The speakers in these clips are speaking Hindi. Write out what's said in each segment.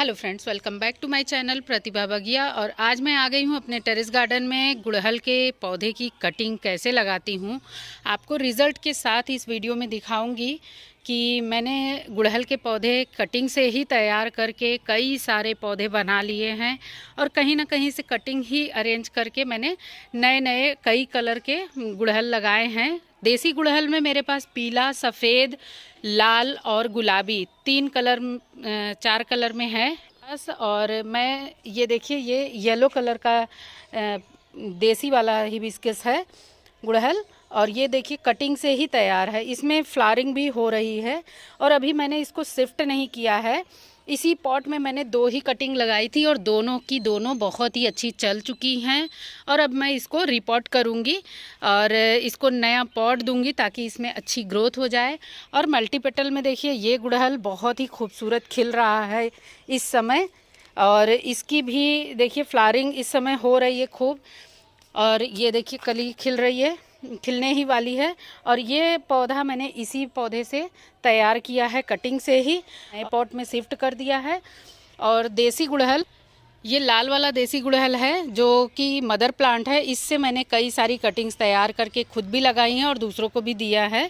Hello friends, welcome back to my channel Pratibha Bagiya. और आज मैं आ गई हूँ अपने टेरेस गार्डन में गुड़हल के पौधे की कटिंग कैसे लगाती हूँ। आपको रिज़ल्ट के साथ इस वीडियो में दिखाऊंगी कि मैंने गुड़हल के पौधे कटिंग से ही तैयार करके कई सारे पौधे बना लिए हैं और कहीं ना कहीं से कटिंग ही अरेंज करके मैंने नए नए कई कलर के गुड़हल लगाए हैं। देसी गुड़हल में मेरे पास पीला, सफ़ेद, लाल और गुलाबी 4 कलर में है बस। और मैं ये देखिए, ये येलो कलर का देसी वाला हिबिस्कस है गुड़हल। और ये देखिए कटिंग से ही तैयार है, इसमें फ्लावरिंग भी हो रही है। और अभी मैंने इसको शिफ्ट नहीं किया है, इसी पॉट में मैंने 2 ही कटिंग लगाई थी और दोनों की दोनों बहुत ही अच्छी चल चुकी हैं। और अब मैं इसको रिपॉट करूँगी और इसको नया पॉट दूंगी ताकि इसमें अच्छी ग्रोथ हो जाए। और मल्टीपेटल में देखिए ये गुड़हल बहुत ही खूबसूरत खिल रहा है इस समय। और इसकी भी देखिए फ्लावरिंग इस समय हो रही है खूब। और ये देखिए कली खिल रही है, खिलने ही वाली है। और ये पौधा मैंने इसी पौधे से तैयार किया है, कटिंग से ही नए पॉट में शिफ्ट कर दिया है। और देसी गुड़हल, ये लाल वाला देसी गुड़हल है जो कि मदर प्लांट है। इससे मैंने कई सारी कटिंग्स तैयार करके खुद भी लगाई हैं और दूसरों को भी दिया है।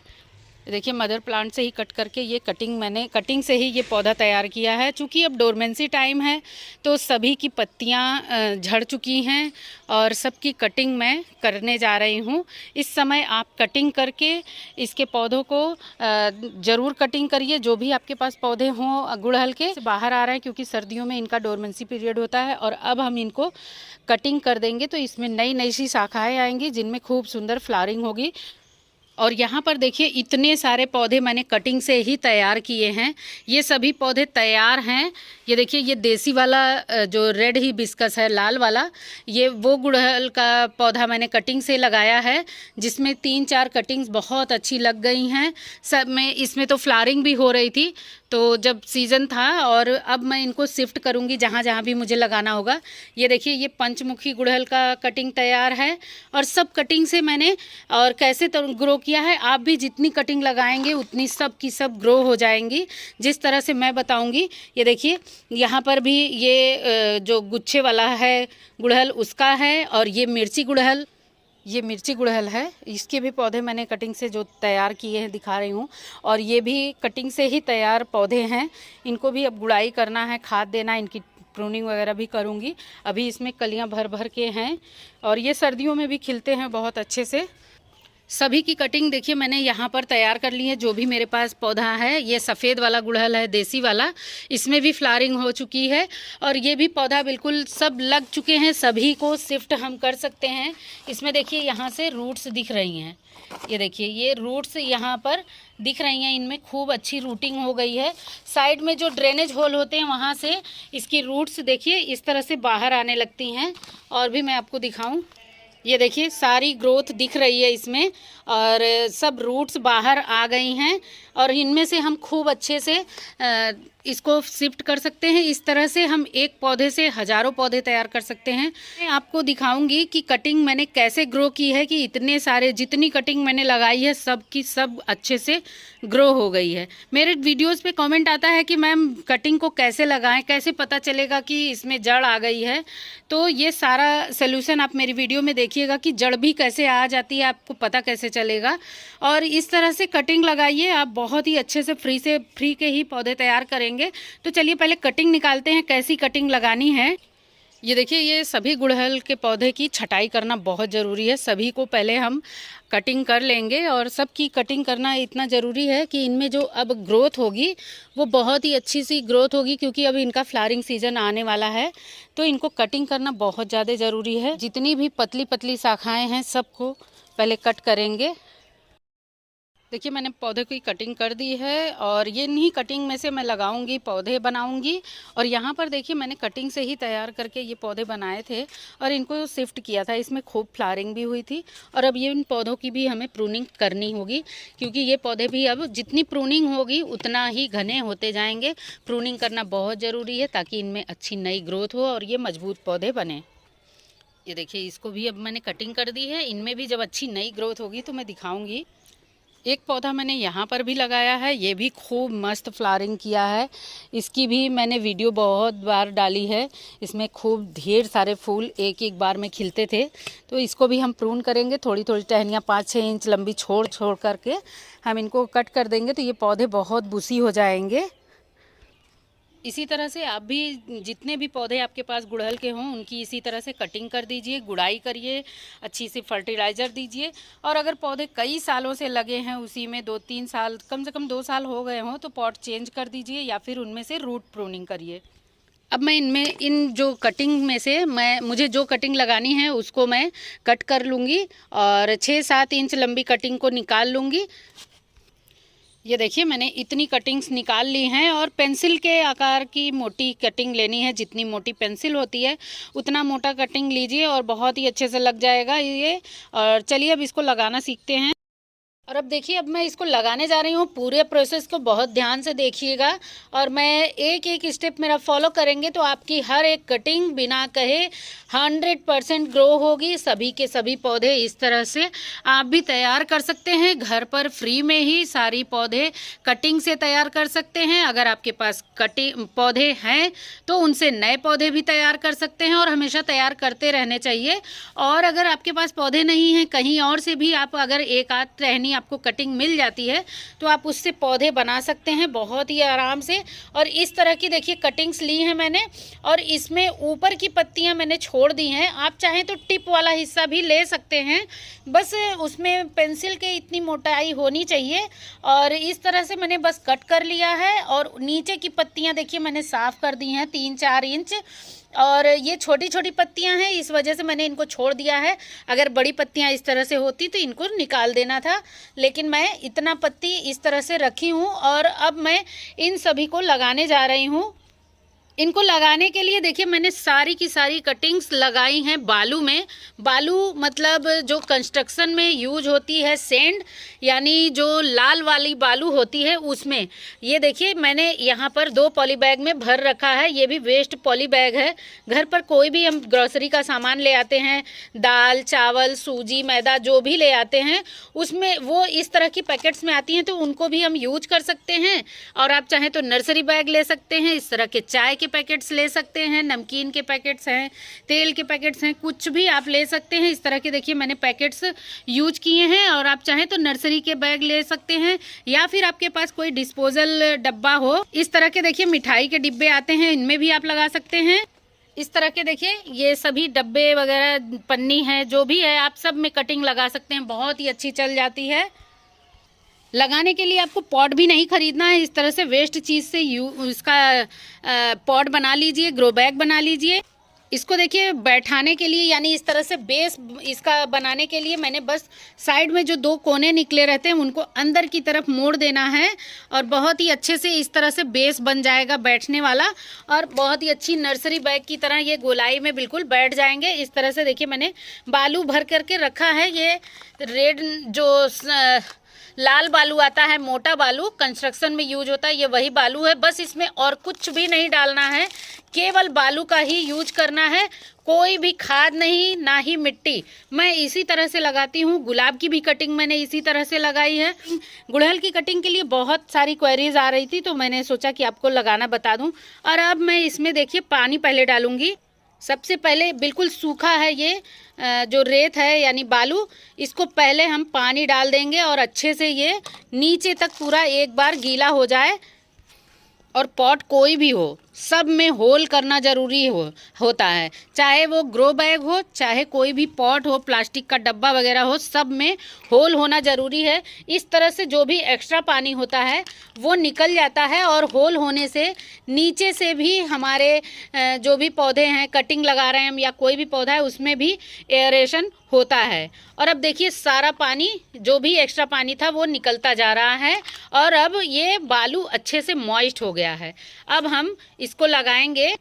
देखिए मदर प्लांट से ही कट करके ये मैंने कटिंग से ही ये पौधा तैयार किया है। चूँकि अब डोरमेंसी टाइम है तो सभी की पत्तियां झड़ चुकी हैं और सबकी कटिंग मैं करने जा रही हूँ। इस समय आप कटिंग करके इसके पौधों को ज़रूर कटिंग करिए। जो भी आपके पास पौधे हों गुड़हल के बाहर आ रहे हैं, क्योंकि सर्दियों में इनका डोरमेंसी पीरियड होता है। और अब हम इनको कटिंग कर देंगे तो इसमें नई नई सी शाखाएँ आएंगी जिनमें खूब सुंदर फ्लावरिंग होगी। और यहाँ पर देखिए इतने सारे पौधे मैंने कटिंग से ही तैयार किए हैं। ये सभी पौधे तैयार हैं। ये देखिए, ये देसी वाला जो रेड हिबिस्कस है, लाल वाला, ये वो गुड़हल का पौधा मैंने कटिंग से लगाया है, जिसमें 3-4 कटिंग्स बहुत अच्छी लग गई हैं। सब में इसमें तो फ्लावरिंग भी हो रही थी, तो जब सीज़न था। और अब मैं इनको शिफ्ट करूँगी जहाँ जहाँ भी मुझे लगाना होगा। ये देखिए, ये पंचमुखी गुड़हल का कटिंग तैयार है। और सब कटिंग से मैंने और कैसे ग्रो किया है, आप भी जितनी कटिंग लगाएंगे उतनी सब की सब ग्रो हो जाएंगी, जिस तरह से मैं बताऊंगी। ये देखिए यहाँ पर भी ये जो गुच्छे वाला है गुड़हल उसका है। और ये मिर्ची गुड़हल है, इसके भी पौधे मैंने कटिंग से जो तैयार किए हैं दिखा रही हूँ। और ये भी कटिंग से ही तैयार पौधे हैं। इनको भी अब गुड़ाई करना है, खाद देना, इनकी प्रूनिंग वगैरह भी करूँगी। अभी इसमें कलियाँ भर भर के हैं और ये सर्दियों में भी खिलते हैं बहुत अच्छे से। सभी की कटिंग देखिए मैंने यहाँ पर तैयार कर ली है। जो भी मेरे पास पौधा है, ये सफ़ेद वाला गुड़हल है देसी वाला, इसमें भी फ्लावरिंग हो चुकी है। और ये भी पौधा बिल्कुल सब लग चुके हैं, सभी को शिफ्ट हम कर सकते हैं। इसमें देखिए यहाँ से रूट्स दिख रही हैं, ये देखिए ये रूट्स यहाँ पर दिख रही हैं, इनमें खूब अच्छी रूटिंग हो गई है। साइड में जो ड्रेनेज होल होते हैं वहाँ से इसकी रूट्स देखिए इस तरह से बाहर आने लगती हैं। और भी मैं आपको दिखाऊँ, ये देखिए सारी ग्रोथ दिख रही है इसमें और सब रूट्स बाहर आ गई हैं। और इनमें से हम खूब अच्छे से इसको शिफ्ट कर सकते हैं। इस तरह से हम एक पौधे से हज़ारों पौधे तैयार कर सकते हैं। मैं आपको दिखाऊंगी कि कटिंग मैंने कैसे ग्रो की है, कि इतने सारे जितनी कटिंग मैंने लगाई है सब की सब अच्छे से ग्रो हो गई है। मेरे वीडियोस पे कमेंट आता है कि मैम कटिंग को कैसे लगाएं, कैसे पता चलेगा कि इसमें जड़ आ गई है। तो ये सारा सोल्यूशन आप मेरी वीडियो में देखिएगा कि जड़ भी कैसे आ जाती है, आपको पता कैसे चलेगा। और इस तरह से कटिंग लगाइए, आप बहुत ही अच्छे से फ्री के ही पौधे तैयार करेंगे। तो चलिए पहले कटिंग निकालते हैं, कैसी कटिंग लगानी है। ये देखिए, ये सभी गुड़हल के पौधे की छटाई करना बहुत ज़रूरी है। सभी को पहले हम कटिंग कर लेंगे और सबकी कटिंग करना इतना ज़रूरी है कि इनमें जो अब ग्रोथ होगी वो बहुत ही अच्छी सी ग्रोथ होगी, क्योंकि अब इनका फ्लावरिंग सीज़न आने वाला है। तो इनको कटिंग करना बहुत ज़्यादा ज़रूरी है। जितनी भी पतली पतली शाखाएँ हैं सबको पहले कट करेंगे। देखिए मैंने पौधे की कटिंग कर दी है और ये इन्हीं कटिंग में से मैं लगाऊंगी, पौधे बनाऊंगी। और यहाँ पर देखिए मैंने कटिंग से ही तैयार करके ये पौधे बनाए थे और इनको शिफ्ट किया था। इसमें खूब फ्लावरिंग भी हुई थी। और अब ये इन पौधों की भी हमें प्रूनिंग करनी होगी, क्योंकि ये पौधे भी अब जितनी प्रूनिंग होगी उतना ही घने होते जाएंगे। प्रूनिंग करना बहुत ज़रूरी है ताकि इनमें अच्छी नई ग्रोथ हो और ये मजबूत पौधे बने। ये देखिए इसको भी अब मैंने कटिंग कर दी है। इनमें भी जब अच्छी नई ग्रोथ होगी तो मैं दिखाऊँगी। एक पौधा मैंने यहाँ पर भी लगाया है, ये भी खूब मस्त फ्लावरिंग किया है। इसकी भी मैंने वीडियो बहुत बार डाली है। इसमें खूब ढेर सारे फूल एक एक बार में खिलते थे। तो इसको भी हम प्रून करेंगे, थोड़ी थोड़ी टहनियाँ 5-6 इंच लंबी छोड़ छोड़ करके हम इनको कट कर देंगे, तो ये पौधे बहुत बुशी हो जाएंगे। इसी तरह से आप भी जितने भी पौधे आपके पास गुड़हल के हों उनकी इसी तरह से कटिंग कर दीजिए, गुड़ाई करिए, अच्छी सी फर्टिलाइज़र दीजिए। और अगर पौधे कई सालों से लगे हैं उसी में, 2-3 साल, कम से कम 2 साल हो गए हों, तो पॉट चेंज कर दीजिए या फिर उनमें से रूट प्रूनिंग करिए। अब मैं इन जो कटिंग में से मुझे जो कटिंग लगानी है उसको मैं कट कर लूँगी और 6-7 इंच लंबी कटिंग को निकाल लूँगी। ये देखिए मैंने इतनी कटिंग्स निकाल ली हैं और पेंसिल के आकार की मोटी कटिंग लेनी है। जितनी मोटी पेंसिल होती है उतना मोटा कटिंग लीजिए और बहुत ही अच्छे से लग जाएगा ये। और चलिए अब इसको लगाना सीखते हैं। और अब देखिए, अब मैं इसको लगाने जा रही हूँ। पूरे प्रोसेस को बहुत ध्यान से देखिएगा और मैं एक एक स्टेप मेरा फॉलो करेंगे तो आपकी हर एक कटिंग बिना कहे 100% ग्रो होगी। सभी के सभी पौधे इस तरह से आप भी तैयार कर सकते हैं घर पर, फ्री में ही सारी पौधे कटिंग से तैयार कर सकते हैं। अगर आपके पास कटिंग पौधे हैं तो उनसे नए पौधे भी तैयार कर सकते हैं और हमेशा तैयार करते रहने चाहिए। और अगर आपके पास पौधे नहीं हैं, कहीं और से भी आप अगर एक आध टहनी आपको कटिंग मिल जाती है तो आप उससे पौधे बना सकते हैं बहुत ही आराम से। और इस तरह की देखिए कटिंग्स ली हैं मैंने और इसमें ऊपर की पत्तियां मैंने छोड़ दी हैं। आप चाहें तो टिप वाला हिस्सा भी ले सकते हैं, बस उसमें पेंसिल के इतनी मोटाई होनी चाहिए। और इस तरह से मैंने बस कट कर लिया है और नीचे की पत्तियां देखिए मैंने साफ़ कर दी हैं 3-4 इंच। और ये छोटी छोटी पत्तियां हैं, इस वजह से मैंने इनको छोड़ दिया है। अगर बड़ी पत्तियां इस तरह से होती तो इनको निकाल देना था, लेकिन मैं इतना पत्ती इस तरह से रखी हूँ। और अब मैं इन सभी को लगाने जा रही हूँ। इनको लगाने के लिए देखिए मैंने सारी की सारी कटिंग्स लगाई हैं बालू में। बालू मतलब जो कंस्ट्रक्शन में यूज होती है सैंड, यानी जो लाल वाली बालू होती है उसमें। ये देखिए मैंने यहाँ पर 2 पॉली बैग में भर रखा है। ये भी वेस्ट पॉली बैग है। घर पर कोई भी हम ग्रोसरी का सामान ले आते हैं, दाल चावल सूजी मैदा जो भी ले आते हैं, उसमें वो इस तरह की पैकेट्स में आती हैं, तो उनको भी हम यूज कर सकते हैं। और आप चाहें तो नर्सरी बैग ले सकते हैं, इस तरह के चाय के पैकेट्स ले सकते हैं, नमकीन के पैकेट्स हैं, तेल के पैकेट्स हैं, कुछ भी आप ले सकते हैं। इस तरह के देखिए मैंने पैकेट्स यूज किए हैं। और आप चाहें तो नर्सरी के बैग ले सकते हैं या फिर आपके पास कोई डिस्पोजल डब्बा हो। इस तरह के देखिए मिठाई के डिब्बे आते हैं, इनमें भी आप लगा सकते हैं। इस तरह के देखिए ये सभी डब्बे वगैरह पन्नी है जो भी है आप सब में कटिंग लगा सकते हैं, बहुत ही अच्छी चल जाती है। लगाने के लिए आपको पॉट भी नहीं खरीदना है। इस तरह से वेस्ट चीज़ से इसका पॉट बना लीजिए, ग्रो बैग बना लीजिए। इसको देखिए बैठाने के लिए यानी इस तरह से बेस इसका बनाने के लिए मैंने बस साइड में जो 2 कोने निकले रहते हैं उनको अंदर की तरफ मोड़ देना है और बहुत ही अच्छे से इस तरह से बेस बन जाएगा बैठने वाला। और बहुत ही अच्छी नर्सरी बैग की तरह ये गोलाई में बिल्कुल बैठ जाएंगे। इस तरह से देखिए मैंने बालू भर करके रखा है। ये रेड जो लाल बालू आता है, मोटा बालू कंस्ट्रक्शन में यूज होता है, ये वही बालू है। बस इसमें और कुछ भी नहीं डालना है, केवल बालू का ही यूज करना है। कोई भी खाद नहीं, ना ही मिट्टी। मैं इसी तरह से लगाती हूँ। गुलाब की भी कटिंग मैंने इसी तरह से लगाई है। गुड़हल की कटिंग के लिए बहुत सारी क्वेरीज आ रही थी तो मैंने सोचा कि आपको लगाना बता दूँ। और अब मैं इसमें देखिए पानी पहले डालूंगी। सबसे पहले बिल्कुल सूखा है ये जो रेत है यानी बालू, इसको पहले हम पानी डाल देंगे और अच्छे से ये नीचे तक पूरा एक बार गीला हो जाए। और पॉट कोई भी हो सब में होल करना ज़रूरी होता है, चाहे वो ग्रो बैग हो चाहे कोई भी पॉट हो, प्लास्टिक का डब्बा वगैरह हो, सब में होल होना ज़रूरी है। इस तरह से जो भी एक्स्ट्रा पानी होता है वो निकल जाता है और होल होने से नीचे से भी हमारे जो भी पौधे हैं कटिंग लगा रहे हैं हम या कोई भी पौधा है उसमें भी एयरेशन होता है। और अब देखिए सारा पानी जो भी एक्स्ट्रा पानी था वो निकलता जा रहा है और अब ये बालू अच्छे से मॉइस्ट हो गया है। अब हम इसको लगाएंगे।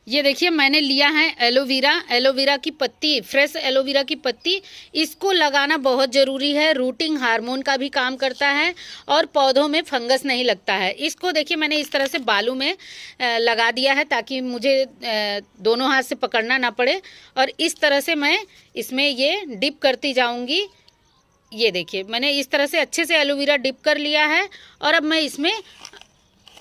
ये देखिए मैंने लिया है एलोवेरा की पत्ती, फ्रेश एलोवेरा की पत्ती। इसको लगाना बहुत ज़रूरी है, रूटिंग हार्मोन का भी काम करता है और पौधों में फंगस नहीं लगता है। इसको देखिए मैंने इस तरह से बालू में लगा दिया है ताकि मुझे दोनों हाथ से पकड़ना ना पड़े। और इस तरह से मैं इसमें ये डिप करती जाऊंगी ये देखिए मैंने इस तरह से अच्छे से एलोवेरा डिप कर लिया है और अब मैं इसमें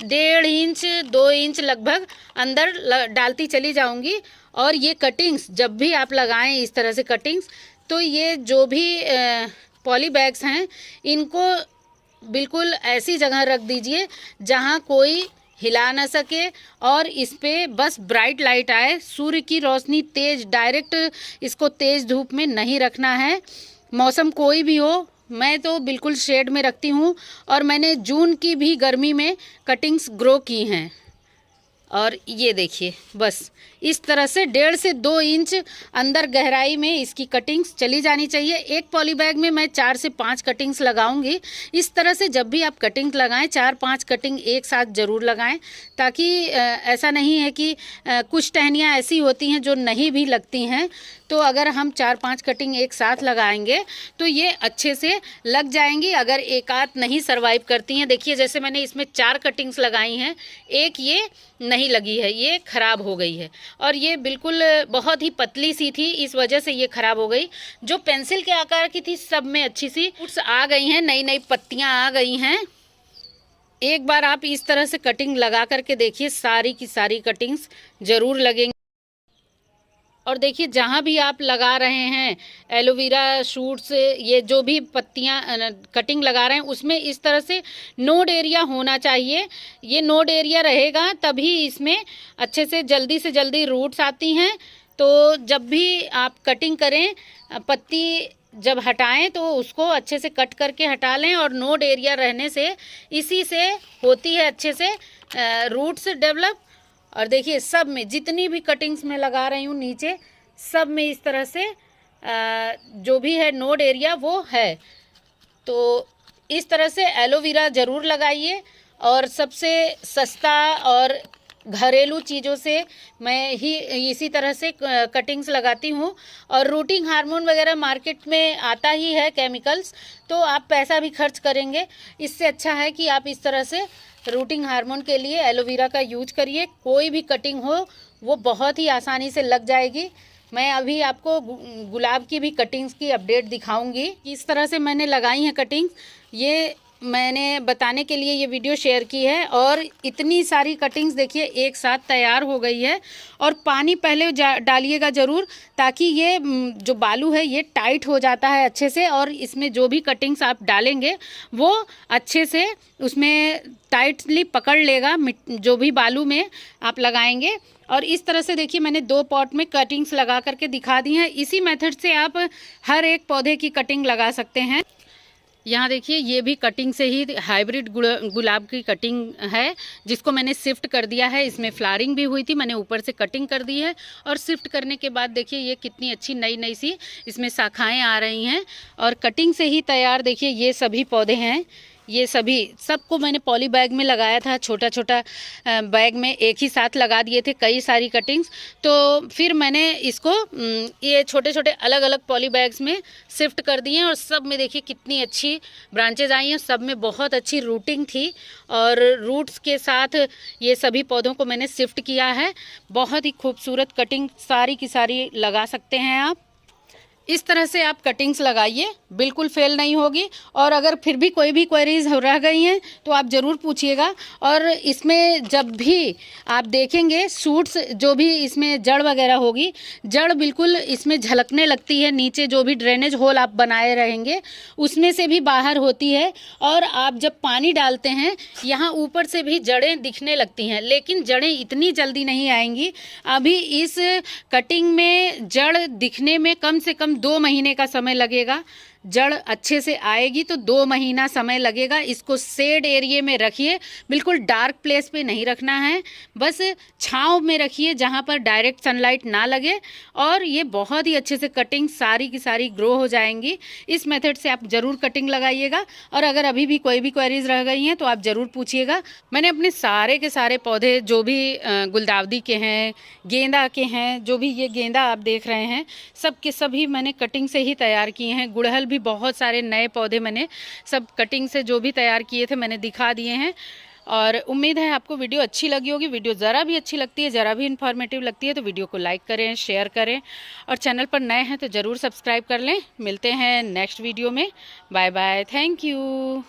1.5 इंच 2 इंच लगभग अंदर डालती चली जाऊंगी। और ये कटिंग्स जब भी आप लगाएं इस तरह से कटिंग्स, तो ये जो भी पॉली बैग्स हैं इनको बिल्कुल ऐसी जगह रख दीजिए जहां कोई हिला ना सके और इस पे बस ब्राइट लाइट आए। सूर्य की रोशनी तेज डायरेक्ट इसको तेज धूप में नहीं रखना है, मौसम कोई भी हो। मैं तो बिल्कुल शेड में रखती हूँ और मैंने जून की भी गर्मी में कटिंग्स ग्रो की हैं। और ये देखिए बस इस तरह से 1.5 से 2 इंच अंदर गहराई में इसकी कटिंग्स चली जानी चाहिए। एक पॉली बैग में मैं 4 से 5 कटिंग्स लगाऊंगी। इस तरह से जब भी आप कटिंग लगाएं 4-5 कटिंग एक साथ ज़रूर लगाएं, ताकि ऐसा नहीं है कि कुछ टहनियाँ ऐसी होती हैं जो नहीं भी लगती हैं, तो अगर हम 4-5 कटिंग एक साथ लगाएंगे तो ये अच्छे से लग जाएंगी। अगर एक आध नहीं सरवाइव करती हैं, देखिए जैसे मैंने इसमें 4 कटिंग्स लगाई हैं, एक ये नहीं लगी है, ये ख़राब हो गई है और ये बिल्कुल बहुत ही पतली सी थी, इस वजह से ये ख़राब हो गई। जो पेंसिल के आकार की थी सब में अच्छी सी रूट्स आ गई हैं, नई नई पत्तियां आ गई हैं। एक बार आप इस तरह से कटिंग लगा करके देखिए, सारी की सारी कटिंग्स ज़रूर लगेंगी। और देखिए जहाँ भी आप लगा रहे हैं एलोवेरा शूट्स, ये जो भी पत्तियाँ कटिंग लगा रहे हैं उसमें इस तरह से नोड एरिया होना चाहिए। ये नोड एरिया रहेगा तभी इसमें अच्छे से जल्दी रूट्स आती हैं। तो जब भी आप कटिंग करें, पत्ती जब हटाएं तो उसको अच्छे से कट करके हटा लें और नोड एरिया रहने से इसी से होती है अच्छे से रूट्स डेवलप। और देखिए सब में जितनी भी कटिंग्स में लगा रही हूँ नीचे सब में इस तरह से जो भी है नोड एरिया वो है। तो इस तरह से एलोवेरा ज़रूर लगाइए। और सबसे सस्ता और घरेलू चीज़ों से मैं ही इसी तरह से कटिंग्स लगाती हूँ। और रूटिंग हार्मोन वगैरह मार्केट में आता ही है केमिकल्स, तो आप पैसा भी खर्च करेंगे। इससे अच्छा है कि आप इस तरह से रूटिंग हार्मोन के लिए एलोवेरा का यूज करिए। कोई भी कटिंग हो वो बहुत ही आसानी से लग जाएगी। मैं अभी आपको गुलाब की भी कटिंग्स की अपडेट दिखाऊंगी, किस तरह से मैंने लगाई हैं कटिंग्स। ये मैंने बताने के लिए ये वीडियो शेयर की है। और इतनी सारी कटिंग्स देखिए एक साथ तैयार हो गई है। और पानी पहले डालिएगा ज़रूर, ताकि ये जो बालू है ये टाइट हो जाता है अच्छे से, और इसमें जो भी कटिंग्स आप डालेंगे वो अच्छे से उसमें टाइटली पकड़ लेगा जो भी बालू में आप लगाएंगे। और इस तरह से देखिए मैंने 2 पॉट में कटिंग्स लगा करके दिखा दी हैं। इसी मेथड से आप हर एक पौधे की कटिंग लगा सकते हैं। यहाँ देखिए ये भी कटिंग से ही हाइब्रिड गुलाब की कटिंग है, जिसको मैंने शिफ्ट कर दिया है। इसमें फ्लावरिंग भी हुई थी, मैंने ऊपर से कटिंग कर दी है। और शिफ्ट करने के बाद देखिए ये कितनी अच्छी नई नई सी इसमें शाखाएं आ रही हैं। और कटिंग से ही तैयार देखिए ये सभी पौधे हैं। ये सभी सबको मैंने पॉली बैग में लगाया था, छोटा छोटा बैग में एक ही साथ लगा दिए थे कई सारी कटिंग्स। तो फिर मैंने इसको ये छोटे छोटे अलग अलग पॉली बैग्स में शिफ्ट कर दिए और सब में देखिए कितनी अच्छी ब्रांचेज आई हैं। सब में बहुत अच्छी रूटिंग थी और रूट्स के साथ ये सभी पौधों को मैंने शिफ्ट किया है। बहुत ही खूबसूरत कटिंग सारी की सारी लगा सकते हैं आप। इस तरह से आप कटिंग्स लगाइए, बिल्कुल फेल नहीं होगी। और अगर फिर भी कोई भी क्वेरीज रह गई हैं तो आप ज़रूर पूछिएगा। और इसमें जब भी आप देखेंगे शूट्स, जो भी इसमें जड़ वगैरह होगी, जड़ बिल्कुल इसमें झलकने लगती है। नीचे जो भी ड्रेनेज होल आप बनाए रहेंगे उसमें से भी बाहर होती है। और आप जब पानी डालते हैं यहाँ ऊपर से भी जड़ें दिखने लगती हैं, लेकिन जड़ें इतनी जल्दी नहीं आएंगी। अभी इस कटिंग में जड़ दिखने में कम से कम 2 महीने का समय लगेगा। जड़ अच्छे से आएगी तो 2 महीना समय लगेगा। इसको शेड एरिया में रखिए, बिल्कुल डार्क प्लेस पे नहीं रखना है, बस छांव में रखिए जहाँ पर डायरेक्ट सनलाइट ना लगे। और ये बहुत ही अच्छे से कटिंग सारी की सारी ग्रो हो जाएंगी। इस मेथड से आप ज़रूर कटिंग लगाइएगा। और अगर अभी भी कोई भी क्वेरीज रह गई हैं तो आप ज़रूर पूछिएगा। मैंने अपने सारे के सारे पौधे जो भी गुलदावदी के हैं, गेंदा के हैं, जो भी ये गेंदा आप देख रहे हैं, सब के सभी मैंने कटिंग से ही तैयार किए हैं। गुड़हल भी बहुत सारे नए पौधे मैंने सब कटिंग से जो भी तैयार किए थे मैंने दिखा दिए हैं। और उम्मीद है आपको वीडियो अच्छी लगी होगी। वीडियो ज़रा भी अच्छी लगती है, ज़रा भी इन्फॉर्मेटिव लगती है तो वीडियो को लाइक करें, शेयर करें और चैनल पर नए हैं तो ज़रूर सब्सक्राइब कर लें। मिलते हैं नेक्स्ट वीडियो में। Bye bye, thank you.